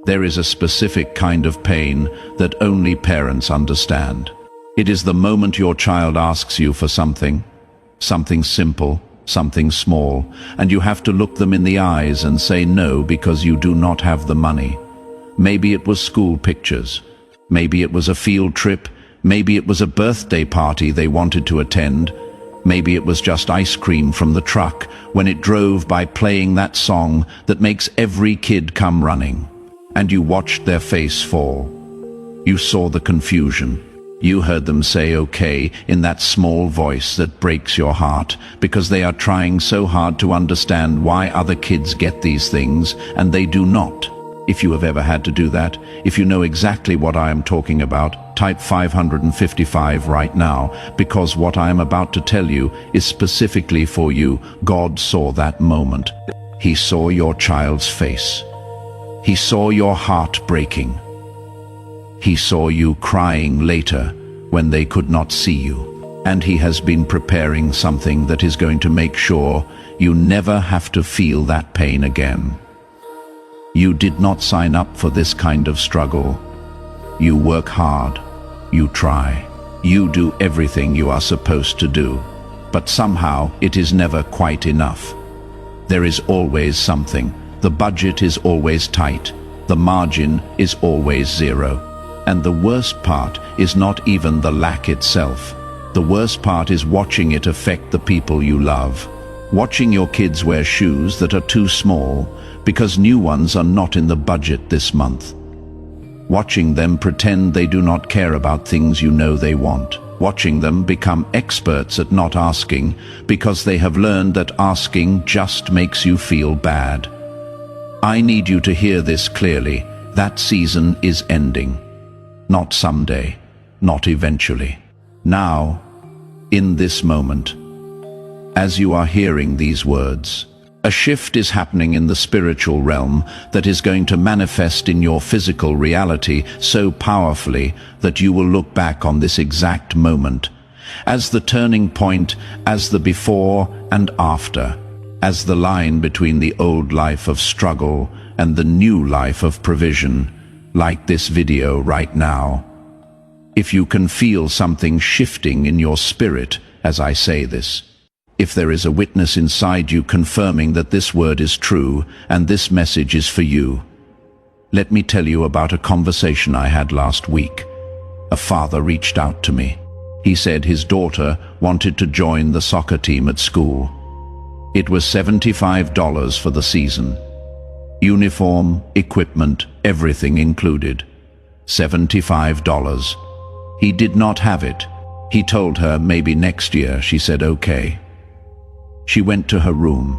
There is a specific kind of pain that only parents understand. It is the moment your child asks you for something simple, something small, and you have to look them in the eyes and say no because you do not have the money. Maybe it was school pictures. Maybe it was a field trip. Maybe it was a birthday party they wanted to attend. Maybe it was just ice cream from the truck when it drove by playing that song that makes every kid come running. And you watched their face fall. You saw the confusion. You heard them say okay in that small voice that breaks your heart because they are trying so hard to understand why other kids get these things and they do not. If you have ever had to do that, if you know exactly what I am talking about, type 555 right now, because what I am about to tell you is specifically for you. God saw that moment. He saw your child's face. He saw your heart breaking. He saw you crying later when they could not see you. And he has been preparing something that is going to make sure you never have to feel that pain again. You did not sign up for this kind of struggle. You work hard. You try. You do everything you are supposed to do. But somehow it is never quite enough. There is always something. The budget is always tight. The margin is always zero. And the worst part is not even the lack itself. The worst part is watching it affect the people you love. Watching your kids wear shoes that are too small because new ones are not in the budget this month. Watching them pretend they do not care about things you know they want. Watching them become experts at not asking because they have learned that asking just makes you feel bad. I need you to hear this clearly. That season is ending. Not someday, not eventually. Now, in this moment, as you are hearing these words, a shift is happening in the spiritual realm that is going to manifest in your physical reality so powerfully that you will look back on this exact moment as the turning point, as the before and after, as the line between the old life of struggle and the new life of provision, like this video right now. If you can feel something shifting in your spirit as I say this, if there is a witness inside you confirming that this word is true and this message is for you, let me tell you about a conversation I had last week. A father reached out to me. He said his daughter wanted to join the soccer team at school. It was $75 for the season. Uniform, equipment, everything included. $75. He did not have it. He told her maybe next year. She said okay. She went to her room.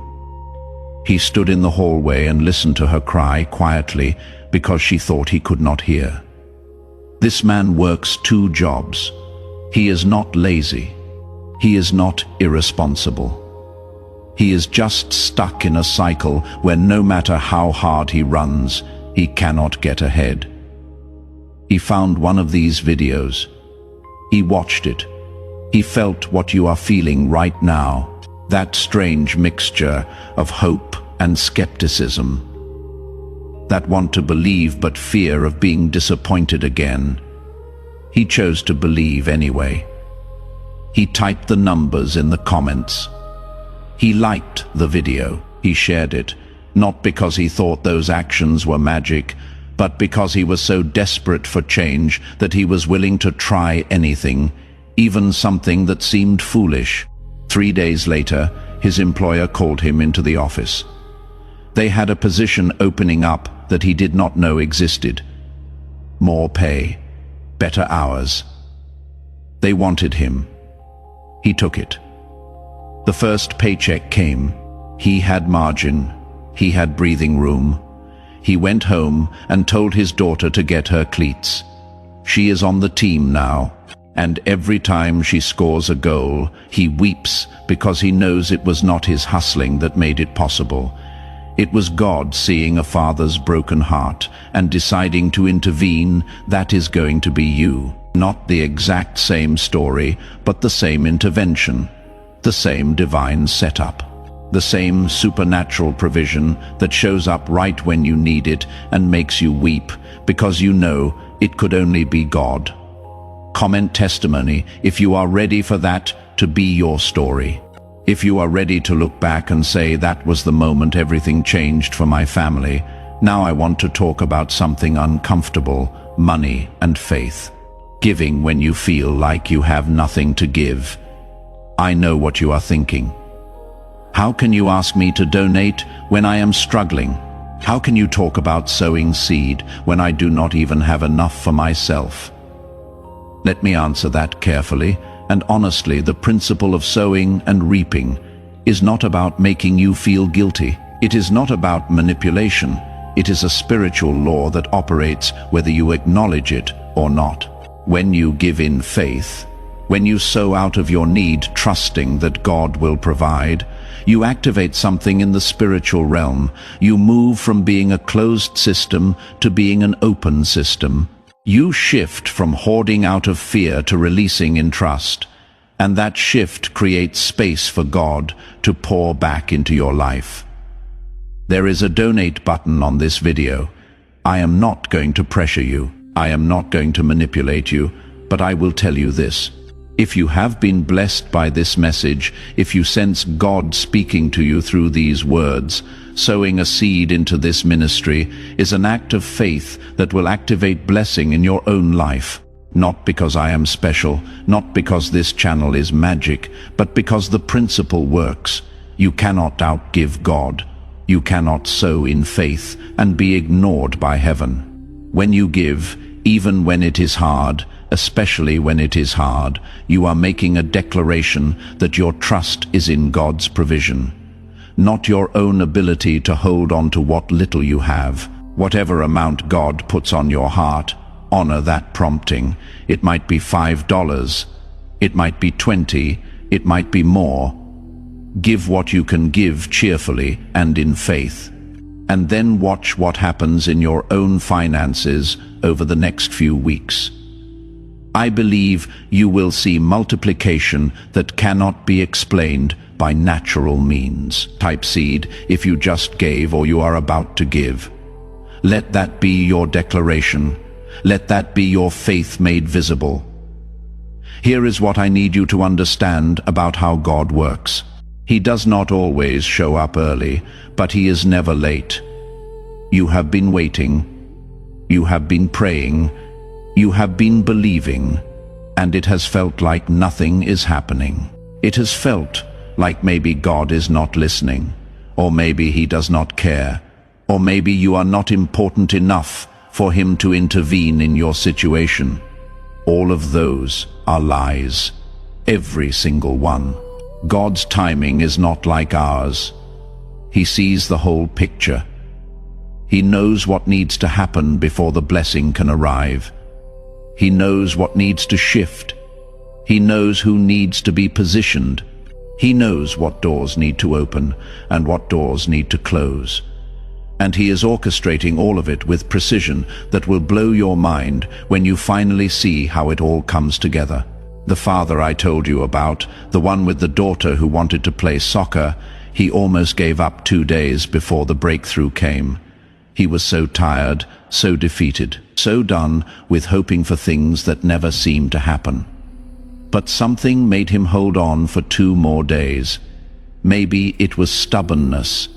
He stood in the hallway and listened to her cry quietly because she thought he could not hear. This man works 2 jobs. He is not lazy. He is not irresponsible. He is just stuck in a cycle where no matter how hard he runs, he cannot get ahead. He found one of these videos. He watched it. He felt what you are feeling right now, that strange mixture of hope and skepticism. That want to believe but fear of being disappointed again. He chose to believe anyway. He typed the numbers in the comments. He liked the video. He shared it, not because he thought those actions were magic, but because he was so desperate for change that he was willing to try anything, even something that seemed foolish. 3 days later, his employer called him into the office. They had a position opening up that he did not know existed. More pay, better hours. They wanted him. He took it. The first paycheck came. He had margin. He had breathing room. He went home and told his daughter to get her cleats. She is on the team now, and every time she scores a goal, he weeps because he knows it was not his hustling that made it possible. It was God seeing a father's broken heart and deciding to intervene. That is going to be you. Not the exact same story, but the same intervention, the same divine setup. The same supernatural provision that shows up right when you need it and makes you weep because you know it could only be God. Comment testimony if you are ready for that to be your story. If you are ready to look back and say, that was the moment everything changed for my family. Now I want to talk about something uncomfortable: money and faith. Giving when you feel like you have nothing to give. I know what you are thinking. How can you ask me to donate when I am struggling? How can you talk about sowing seed when I do not even have enough for myself? Let me answer that carefully and honestly. The principle of sowing and reaping is not about making you feel guilty. It is not about manipulation. It is a spiritual law that operates whether you acknowledge it or not. When you give in faith, when you sow out of your need, trusting that God will provide, you activate something in the spiritual realm. You move from being a closed system to being an open system. You shift from hoarding out of fear to releasing in trust. And that shift creates space for God to pour back into your life. There is a donate button on this video. I am not going to pressure you. I am not going to manipulate you, but I will tell you this. If you have been blessed by this message, if you sense God speaking to you through these words, sowing a seed into this ministry is an act of faith that will activate blessing in your own life. Not because I am special, not because this channel is magic, but because the principle works. You cannot outgive God. You cannot sow in faith and be ignored by heaven. When you give, even when it is hard, especially when it is hard, you are making a declaration that your trust is in God's provision, not your own ability to hold on to what little you have. Whatever amount God puts on your heart, honor that prompting. It might be $5, it might be 20, it might be more. Give what you can give cheerfully and in faith, and then watch what happens in your own finances over the next few weeks. I believe you will see multiplication that cannot be explained by natural means. Type seed if you just gave or you are about to give. Let that be your declaration. Let that be your faith made visible. Here is what I need you to understand about how God works. He does not always show up early, but he is never late. You have been waiting. You have been praying. You have been believing, and it has felt like nothing is happening. It has felt like maybe God is not listening, or maybe he does not care, or maybe you are not important enough for him to intervene in your situation. All of those are lies, every single one. God's timing is not like ours. He sees the whole picture. He knows what needs to happen before the blessing can arrive. He knows what needs to shift. He knows who needs to be positioned. He knows what doors need to open and what doors need to close. And he is orchestrating all of it with precision that will blow your mind when you finally see how it all comes together. The father I told you about, the one with the daughter who wanted to play soccer, he almost gave up 2 days before the breakthrough came. He was so tired, so defeated, so done with hoping for things that never seemed to happen. But something made him hold on for 2 more days. Maybe it was stubbornness.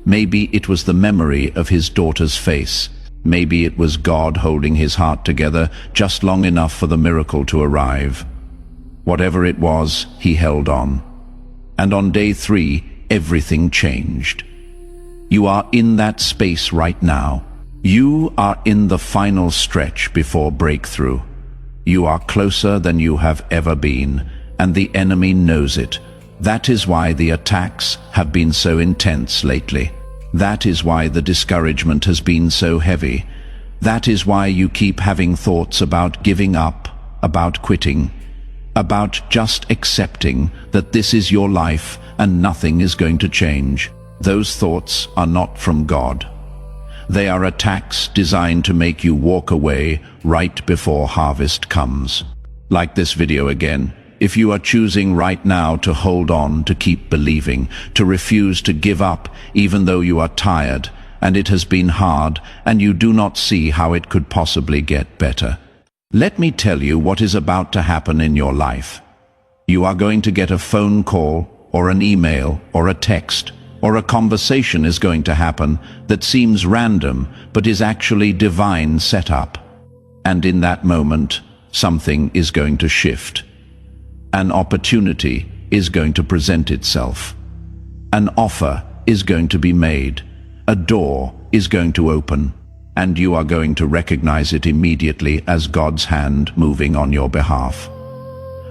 Maybe it was the memory of his daughter's face. Maybe it was God holding his heart together just long enough for the miracle to arrive. Whatever it was, he held on. And on day 3, everything changed. You are in that space right now. You are in the final stretch before breakthrough. You are closer than you have ever been, and the enemy knows it. That is why the attacks have been so intense lately. That is why the discouragement has been so heavy. That is why you keep having thoughts about giving up, about quitting, about just accepting that this is your life and nothing is going to change. Those thoughts are not from God. They are attacks designed to make you walk away right before harvest comes. Like this video again. if you are choosing right now to hold on, to keep believing, to refuse to give up, even though you are tired, and it has been hard, and you do not see how it could possibly get better, let me tell you what is about to happen in your life. You are going to get a phone call, or an email, or a text, or a conversation is going to happen that seems random, but is actually divine setup. And in that moment, something is going to shift. An opportunity is going to present itself. An offer is going to be made. A door is going to open. And you are going to recognize it immediately as God's hand moving on your behalf.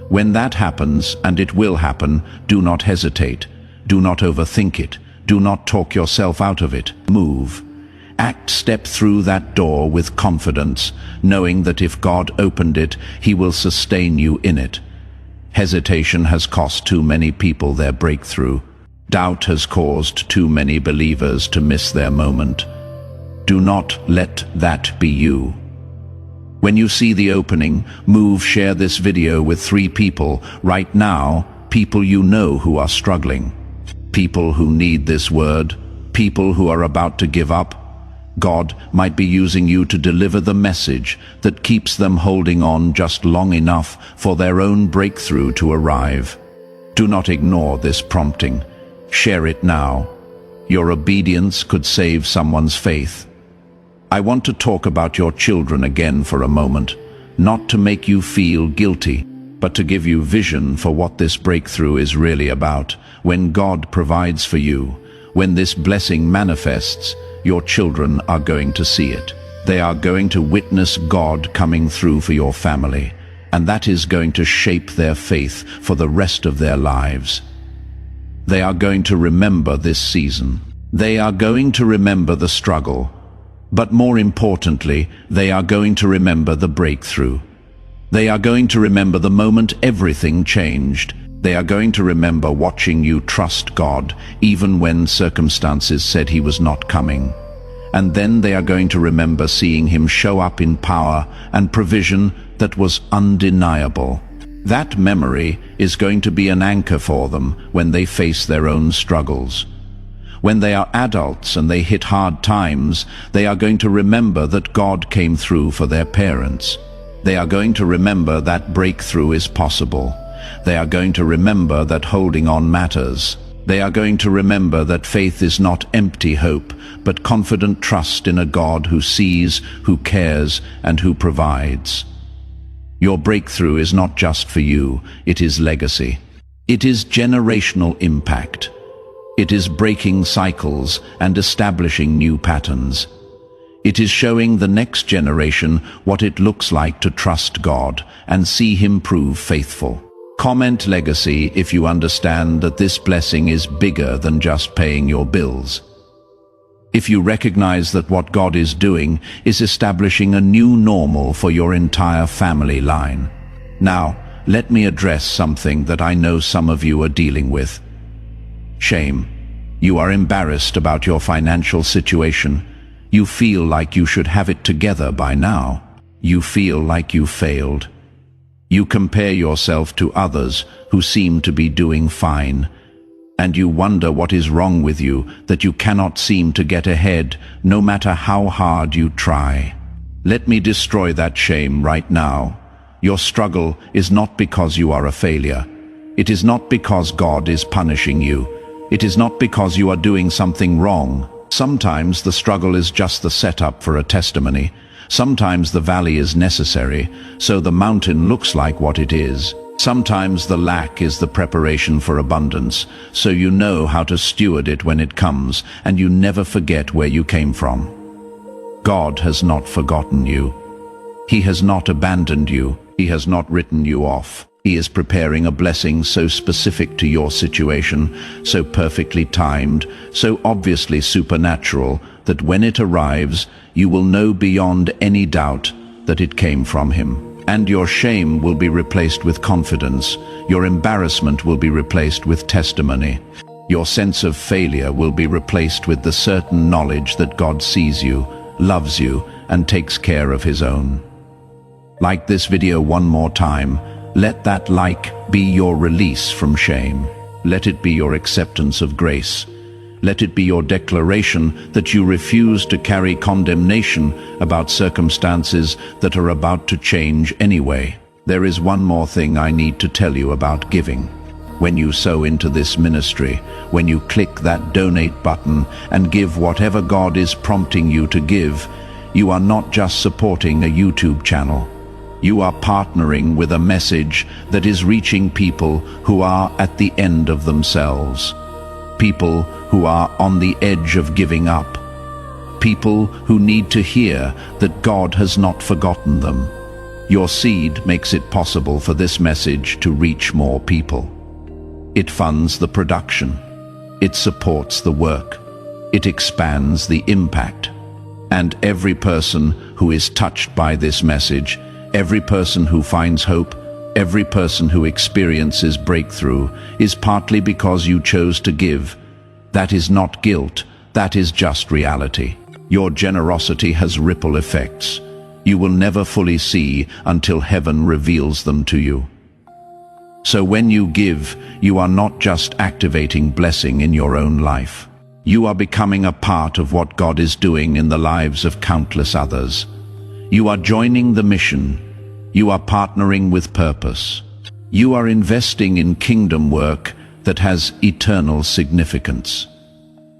When that happens, and it will happen, do not hesitate. Do not overthink it. Do not talk yourself out of it. Move. Act, step through that door with confidence, knowing that if God opened it, He will sustain you in it. Hesitation has cost too many people their breakthrough. Doubt has caused too many believers to miss their moment. Do not let that be you. When you see the opening, move, share this video with 3 people right now, people you know who are struggling, people who need this word, people who are about to give up. God might be using you to deliver the message that keeps them holding on just long enough for their own breakthrough to arrive. Do not ignore this prompting. Share it now. Your obedience could save someone's faith. I want to talk about your children again for a moment, not to make you feel guilty, but to give you vision for what this breakthrough is really about. When God provides for you, when this blessing manifests, your children are going to see it. They are going to witness God coming through for your family, and that is going to shape their faith for the rest of their lives. They are going to remember this season. They are going to remember the struggle. But more importantly, they are going to remember the breakthrough. They are going to remember the moment everything changed. They are going to remember watching you trust God, even when circumstances said He was not coming. And then they are going to remember seeing Him show up in power and provision that was undeniable. That memory is going to be an anchor for them when they face their own struggles. When they are adults and they hit hard times, they are going to remember that God came through for their parents. They are going to remember that breakthrough is possible. They are going to remember that holding on matters. They are going to remember that faith is not empty hope, but confident trust in a God who sees, who cares, and who provides. Your breakthrough is not just for you, it is legacy. It is generational impact. It is breaking cycles and establishing new patterns. It is showing the next generation what it looks like to trust God and see Him prove faithful. Comment legacy if you understand that this blessing is bigger than just paying your bills. If you recognize that what God is doing is establishing a new normal for your entire family line. Now, let me address something that I know some of you are dealing with. Shame. You are embarrassed about your financial situation. You feel like you should have it together by now. You feel like you failed. You compare yourself to others who seem to be doing fine. And you wonder what is wrong with you, that you cannot seem to get ahead, no matter how hard you try. Let me destroy that shame right now. Your struggle is not because you are a failure. It is not because God is punishing you. It is not because you are doing something wrong. Sometimes the struggle is just the setup for a testimony. Sometimes the valley is necessary, so the mountain looks like what it is. Sometimes the lack is the preparation for abundance, so you know how to steward it when it comes, and you never forget where you came from. God has not forgotten you. He has not abandoned you. He has not written you off. He is preparing a blessing so specific to your situation, so perfectly timed, so obviously supernatural, that when it arrives, you will know beyond any doubt that it came from Him. And your shame will be replaced with confidence. Your embarrassment will be replaced with testimony. Your sense of failure will be replaced with the certain knowledge that God sees you, loves you, and takes care of His own. Like this video one more time, Let that like be your release from shame. Let it be your acceptance of grace. Let it be your declaration that you refuse to carry condemnation about circumstances that are about to change anyway. There is one more thing I need to tell you about giving. When you sow into this ministry, when you click that donate button and give whatever God is prompting you to give, you are not just supporting a YouTube channel. You are partnering with a message that is reaching people who are at the end of themselves. People who are on the edge of giving up. People who need to hear that God has not forgotten them. Your seed makes it possible for this message to reach more people. It funds the production. It supports the work. It expands the impact. And every person who is touched by this message, every person who finds hope, every person who experiences breakthrough, is partly because you chose to give. That is not guilt, that is just reality. Your generosity has ripple effects. You will never fully see until heaven reveals them to you. So when you give, you are not just activating blessing in your own life. You are becoming a part of what God is doing in the lives of countless others. You are joining the mission. You are partnering with purpose. You are investing in kingdom work that has eternal significance.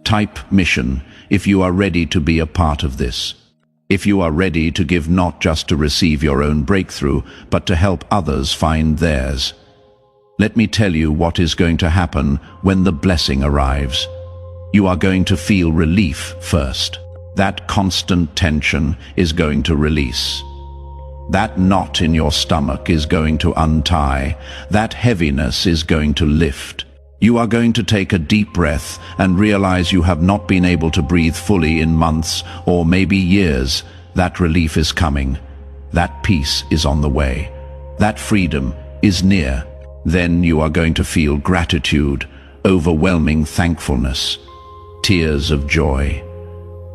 Type mission if you are ready to be a part of this. If you are ready to give not just to receive your own breakthrough, but to help others find theirs. Let me tell you what is going to happen when the blessing arrives. You are going to feel relief first. That constant tension is going to release. That knot in your stomach is going to untie. That heaviness is going to lift. You are going to take a deep breath and realize you have not been able to breathe fully in months or maybe years. That relief is coming. That peace is on the way. That freedom is near. Then you are going to feel gratitude, overwhelming thankfulness, tears of joy.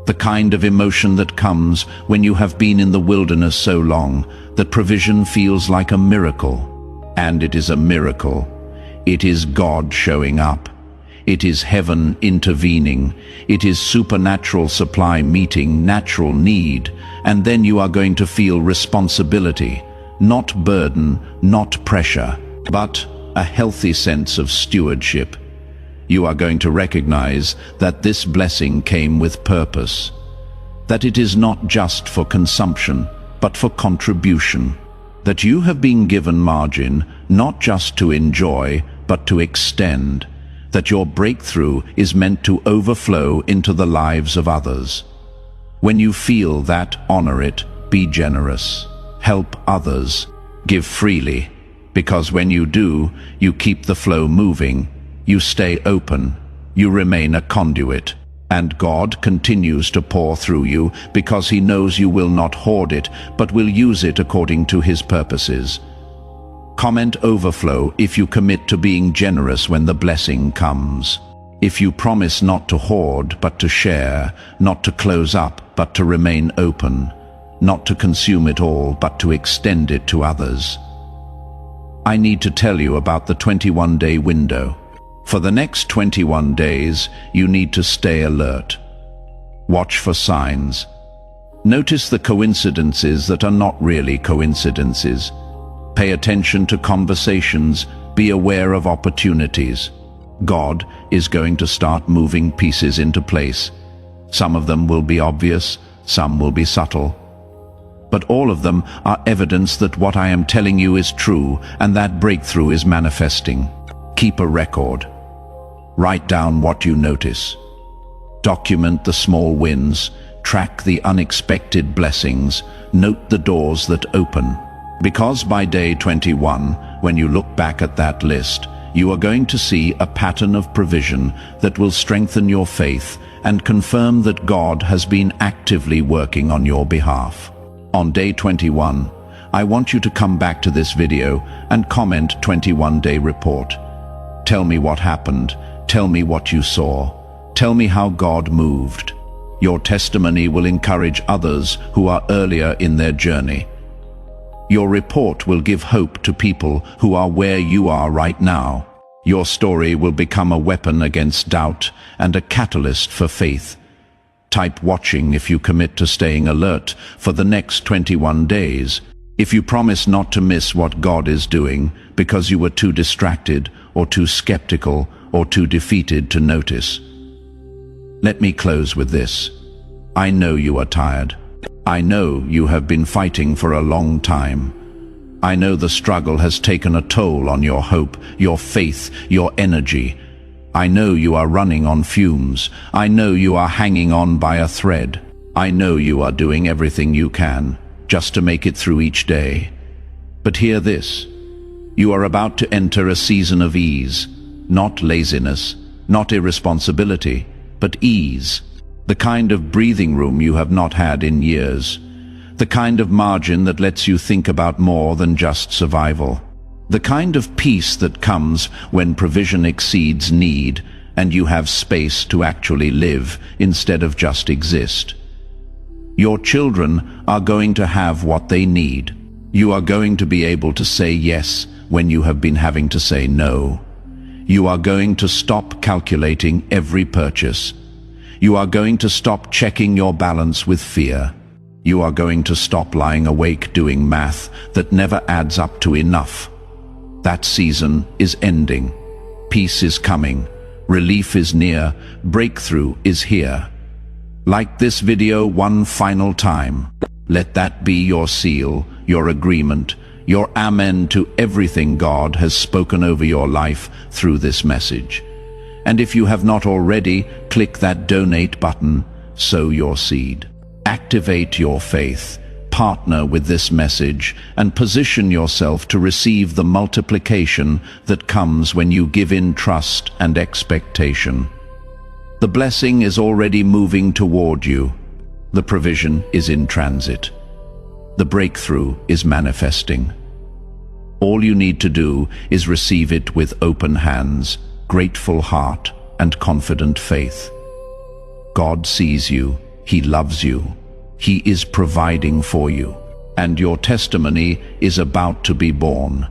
The kind of emotion that comes when you have been in the wilderness so long that provision feels like a miracle. And it is a miracle. It is God showing up. It is heaven intervening. It is supernatural supply meeting natural need. And then you are going to feel responsibility, not burden, not pressure, but a healthy sense of stewardship. You are going to recognize that this blessing came with purpose, that it is not just for consumption, but for contribution, that you have been given margin not just to enjoy, but to extend, that your breakthrough is meant to overflow into the lives of others. When you feel that, honor it, be generous, help others, give freely, because when you do, you keep the flow moving, you stay open, you remain a conduit, and God continues to pour through you because He knows you will not hoard it, but will use it according to His purposes. Comment overflow if you commit to being generous when the blessing comes. If you promise not to hoard, but to share, not to close up, but to remain open, not to consume it all, but to extend it to others. I need to tell you about the 21-day window. For the next 21 days, you need to stay alert. Watch for signs. Notice the coincidences that are not really coincidences. Pay attention to conversations. Be aware of opportunities. God is going to start moving pieces into place. Some of them will be obvious, some will be subtle. But all of them are evidence that what I am telling you is true and that breakthrough is manifesting. Keep a record. Write down what you notice. Document the small wins. Track the unexpected blessings. Note the doors that open. Because by day 21, when you look back at that list, you are going to see a pattern of provision that will strengthen your faith and confirm that God has been actively working on your behalf. On day 21, I want you to come back to this video and comment 21-day report. Tell me what happened. Tell me what you saw. Tell me how God moved. Your testimony will encourage others who are earlier in their journey. Your report will give hope to people who are where you are right now. Your story will become a weapon against doubt and a catalyst for faith. Type watching if you commit to staying alert for the next 21 days. If you promise not to miss what God is doing because you were too distracted or too skeptical or too defeated to notice. Let me close with this. I know you are tired. I know you have been fighting for a long time. I know the struggle has taken a toll on your hope, your faith, your energy. I know you are running on fumes. I know you are hanging on by a thread. I know you are doing everything you can just to make it through each day. But hear this. You are about to enter a season of ease, not laziness, not irresponsibility, but ease. The kind of breathing room you have not had in years. The kind of margin that lets you think about more than just survival. The kind of peace that comes when provision exceeds need and you have space to actually live instead of just exist. Your children are going to have what they need. You are going to be able to say yes when you have been having to say no. You are going to stop calculating every purchase. You are going to stop checking your balance with fear. You are going to stop lying awake doing math that never adds up to enough. That season is ending. Peace is coming. Relief is near. Breakthrough is here. Like this video one final time. Let that be your seal, your agreement, your amen to everything God has spoken over your life through this message. And if you have not already, click that donate button, sow your seed. Activate your faith, partner with this message, and position yourself to receive the multiplication that comes when you give in trust and expectation. The blessing is already moving toward you. The provision is in transit. The breakthrough is manifesting. All you need to do is receive it with open hands, grateful heart, and confident faith. God sees you. He loves you. He is providing for you. And your testimony is about to be born.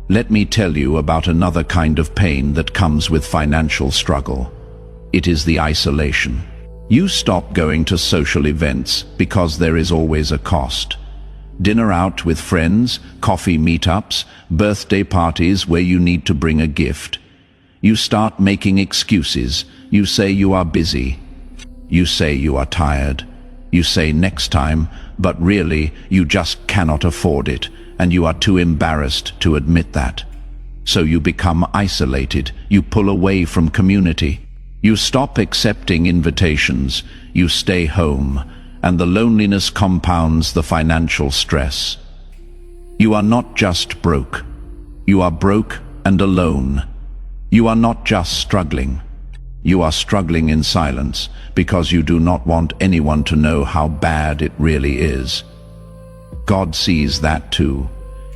Let me tell you about another kind of pain that comes with financial struggle. It is the isolation. You stop going to social events because there is always a cost. Dinner out with friends, coffee meetups, birthday parties where you need to bring a gift. You start making excuses. You say you are busy. You say you are tired. You say next time, but really you just cannot afford it, and you are too embarrassed to admit that. So you become isolated. You pull away from community. You stop accepting invitations. You stay home, and the loneliness compounds the financial stress. You are not just broke. You are broke and alone. You are not just struggling. You are struggling in silence because you do not want anyone to know how bad it really is. God sees that too.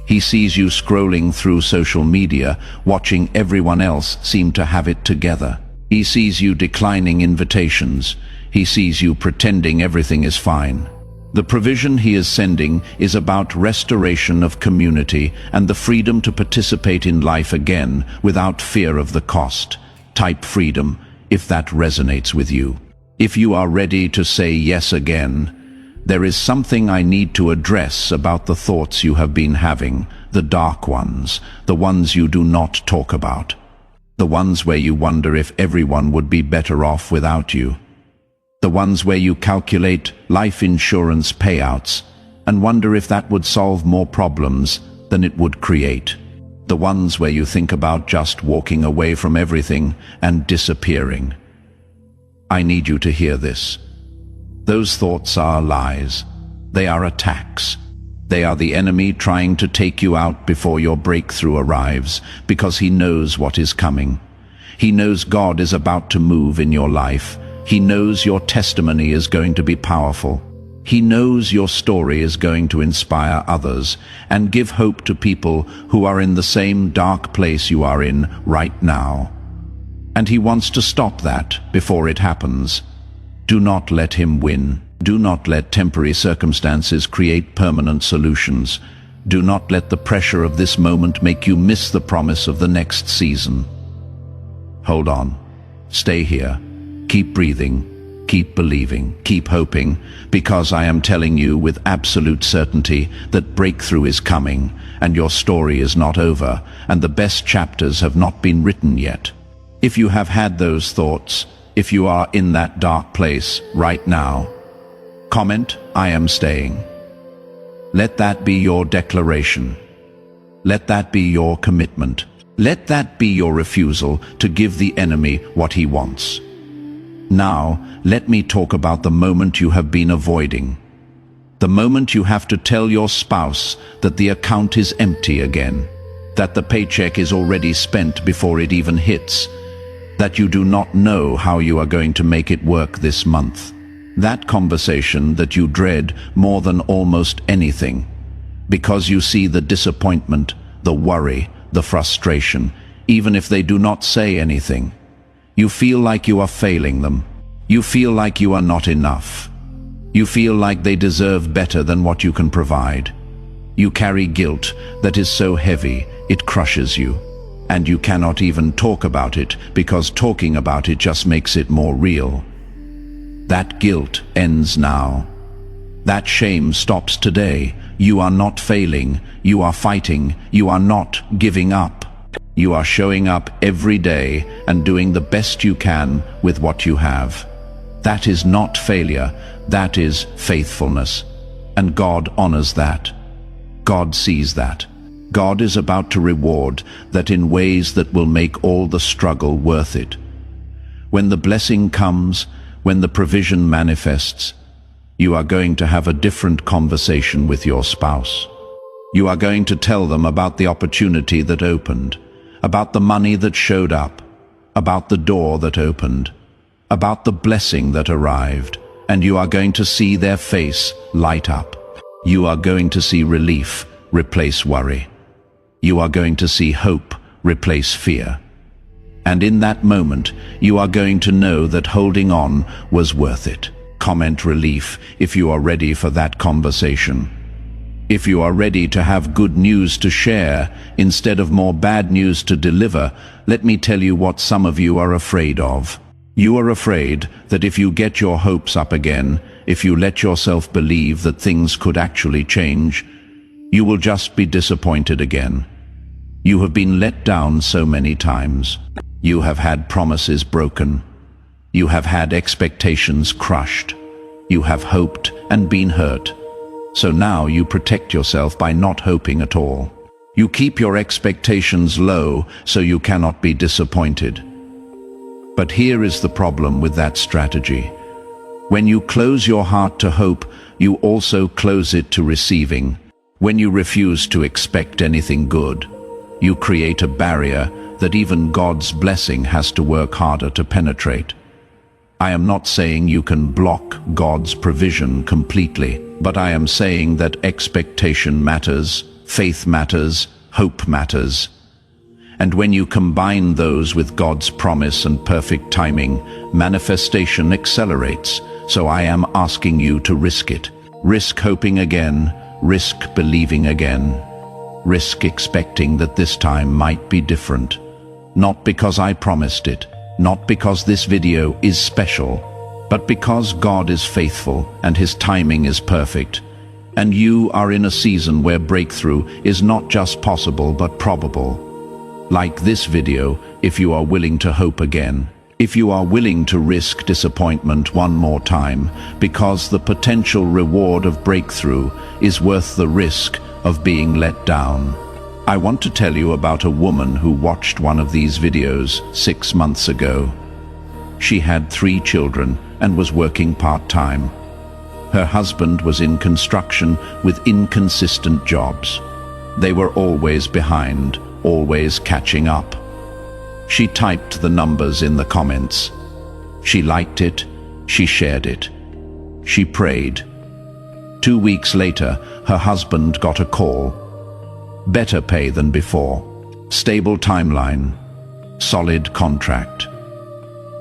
He sees you scrolling through social media, watching everyone else seem to have it together. He sees you declining invitations. He sees you pretending everything is fine. The provision he is sending is about restoration of community and the freedom to participate in life again without fear of the cost. Type freedom if that resonates with you. If you are ready to say yes again, there is something I need to address about the thoughts you have been having, the dark ones, the ones you do not talk about, the ones where you wonder if everyone would be better off without you. The ones where you calculate life insurance payouts and wonder if that would solve more problems than it would create. The ones where you think about just walking away from everything and disappearing. I need you to hear this. Those thoughts are lies. They are attacks. They are the enemy trying to take you out before your breakthrough arrives, because he knows what is coming. He knows God is about to move in your life. He knows your testimony is going to be powerful. He knows your story is going to inspire others and give hope to people who are in the same dark place you are in right now. And he wants to stop that before it happens. Do not let him win. Do not let temporary circumstances create permanent solutions. Do not let the pressure of this moment make you miss the promise of the next season. Hold on. Stay here. Keep breathing. Keep believing. Keep hoping, because I am telling you with absolute certainty that breakthrough is coming, and your story is not over, and the best chapters have not been written yet. If you have had those thoughts, if you are in that dark place right now, comment, "I am staying." Let that be your declaration. Let that be your commitment. Let that be your refusal to give the enemy what he wants. Now, let me talk about the moment you have been avoiding. The moment you have to tell your spouse that the account is empty again, that the paycheck is already spent before it even hits, that you do not know how you are going to make it work this month. That conversation that you dread more than almost anything, because you see the disappointment, the worry, the frustration, even if they do not say anything. You feel like you are failing them. You feel like you are not enough. You feel like they deserve better than what you can provide. You carry guilt that is so heavy it crushes you, and you cannot even talk about it because talking about it just makes it more real. That guilt ends now. That shame stops today. You are not failing. You are fighting. You are not giving up. You are showing up every day and doing the best you can with what you have. That is not failure. That is faithfulness. And God honors that. God sees that. God is about to reward that in ways that will make all the struggle worth it. When the blessing comes, when the provision manifests, you are going to have a different conversation with your spouse. You are going to tell them about the opportunity that opened, about the money that showed up, about the door that opened, about the blessing that arrived, and you are going to see their face light up. You are going to see relief replace worry. You are going to see hope replace fear. And in that moment, you are going to know that holding on was worth it. Comment relief if you are ready for that conversation. If you are ready to have good news to share instead of more bad news to deliver, let me tell you what some of you are afraid of. You are afraid that if you get your hopes up again, if you let yourself believe that things could actually change, you will just be disappointed again. You have been let down so many times. You have had promises broken. You have had expectations crushed. You have hoped and been hurt. So now you protect yourself by not hoping at all. You keep your expectations low so you cannot be disappointed. But here is the problem with that strategy. When you close your heart to hope, you also close it to receiving. When you refuse to expect anything good, you create a barrier that even God's blessing has to work harder to penetrate. I am not saying you can block God's provision completely, but I am saying that expectation matters, faith matters, hope matters. And when you combine those with God's promise and perfect timing, manifestation accelerates. So I am asking you to risk it. Risk hoping again, risk believing again. Risk expecting that this time might be different. Not because I promised it, not because this video is special, but because God is faithful and His timing is perfect. And you are in a season where breakthrough is not just possible but probable. Like this video, if you are willing to hope again, if you are willing to risk disappointment one more time, because the potential reward of breakthrough is worth the risk of being let down. I want to tell you about a woman who watched one of these videos 6 months ago. She had 3 children and was working part-time. Her husband was in construction with inconsistent jobs. They were always behind, always catching up. She typed the numbers in the comments. She liked it, she shared it. She prayed. 2 weeks later, her husband got a call. Better pay than before. Stable timeline. Solid contract.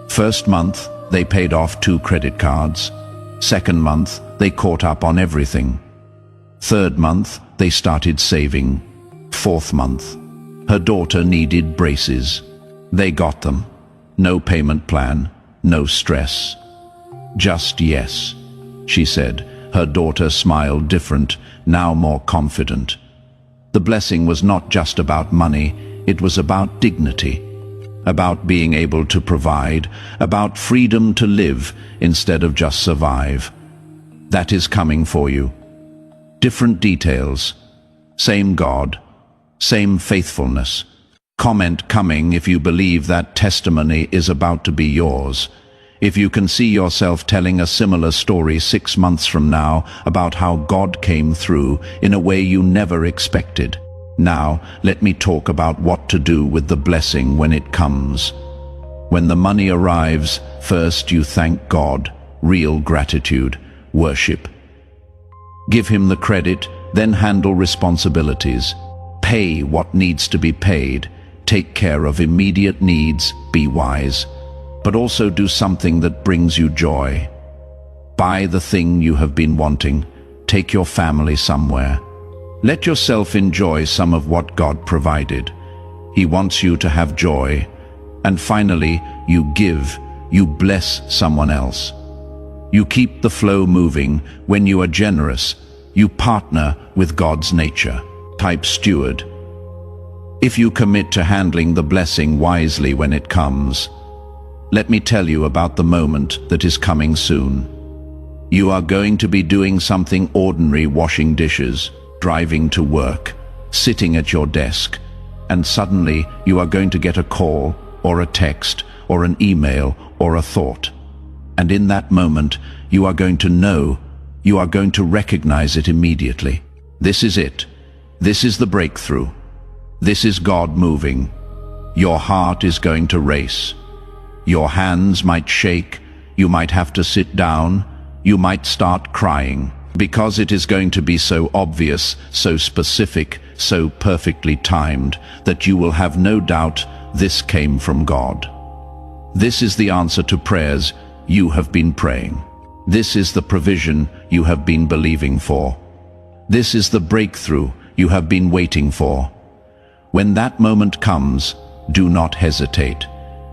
First month, they paid off 2 credit cards. Second month, they caught up on everything. Third month, they started saving. 4th month. Her daughter needed braces. They got them. No payment plan, no stress. Just yes, she said. Her daughter smiled different, now more confident. The blessing was not just about money, it was about dignity, about being able to provide, about freedom to live instead of just survive. That is coming for you. Different details, same God, same faithfulness. Comment coming if you believe that testimony is about to be yours. If you can see yourself telling a similar story 6 months from now about how God came through in a way you never expected. Now, let me talk about what to do with the blessing when it comes. When the money arrives, first you thank God, real gratitude, worship. Give him the credit, then handle responsibilities. Pay what needs to be paid. Take care of immediate needs, be wise. But also do something that brings you joy. Buy the thing you have been wanting. Take your family somewhere. Let yourself enjoy some of what God provided. He wants you to have joy. And finally, you give, you bless someone else. You keep the flow moving. When you are generous, you partner with God's nature. Type steward. If you commit to handling the blessing wisely when it comes, let me tell you about the moment that is coming soon. You are going to be doing something ordinary, washing dishes, driving to work, sitting at your desk, and suddenly you are going to get a call or a text or an email or a thought. And in that moment, you are going to know, you are going to recognize it immediately. This is it. This is the breakthrough. This is God moving. Your heart is going to race. Your hands might shake, you might have to sit down, you might start crying, because it is going to be so obvious, so specific, so perfectly timed, that you will have no doubt this came from God. This is the answer to prayers you have been praying. This is the provision you have been believing for. This is the breakthrough you have been waiting for. When that moment comes, do not hesitate.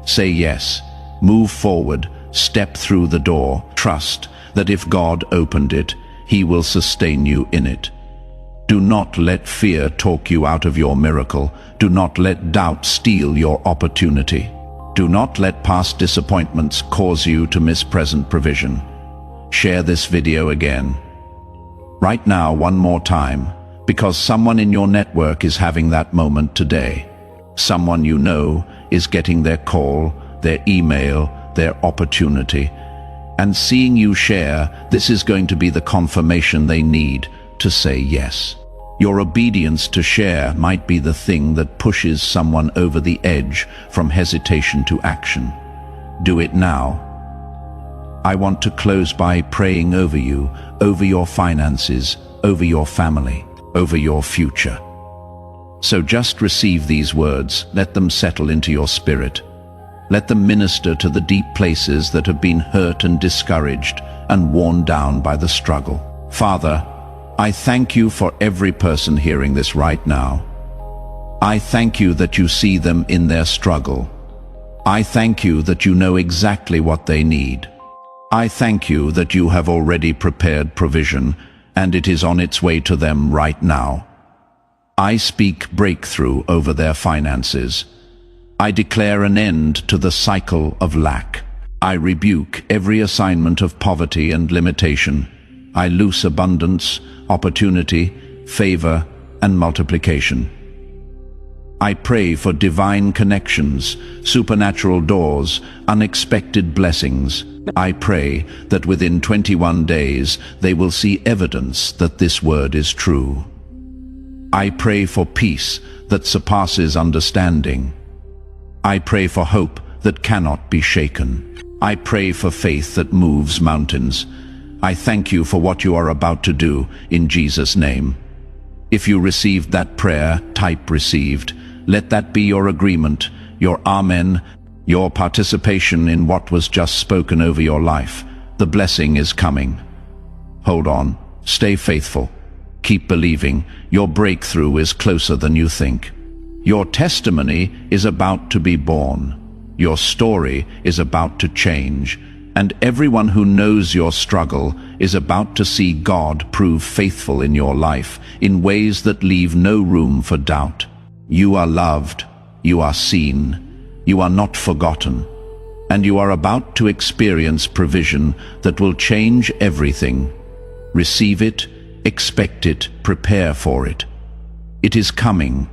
Say yes, move forward, step through the door. Trust that if God opened it, he will sustain you in it. Do not let fear talk you out of your miracle. Do not let doubt steal your opportunity. Do not let past disappointments cause you to miss present provision. Share this video again. Right now, one more time, because someone in your network is having that moment today. Someone you know is getting their call, their email, their opportunity. And seeing you share, this is going to be the confirmation they need to say yes. Your obedience to share might be the thing that pushes someone over the edge from hesitation to action. Do it now. I want to close by praying over you, over your finances, over your family, over your future. So just receive these words, let them settle into your spirit. Let them minister to the deep places that have been hurt and discouraged and worn down by the struggle. Father, I thank you for every person hearing this right now. I thank you that you see them in their struggle. I thank you that you know exactly what they need. I thank you that you have already prepared provision and it is on its way to them right now. I speak breakthrough over their finances. I declare an end to the cycle of lack. I rebuke every assignment of poverty and limitation. I loose abundance, opportunity, favor, and multiplication. I pray for divine connections, supernatural doors, unexpected blessings. I pray that within 21 days they will see evidence that this word is true. I pray for peace that surpasses understanding. I pray for hope that cannot be shaken. I pray for faith that moves mountains. I thank you for what you are about to do in Jesus' name. If you received that prayer, type received. Let that be your agreement, your amen, your participation in what was just spoken over your life. The blessing is coming. Hold on, stay faithful. Keep believing. Your breakthrough is closer than you think. Your testimony is about to be born. Your story is about to change. And everyone who knows your struggle is about to see God prove faithful in your life in ways that leave no room for doubt. You are loved. You are seen. You are not forgotten. And you are about to experience provision that will change everything. Receive it, expect it, prepare for it. It is coming.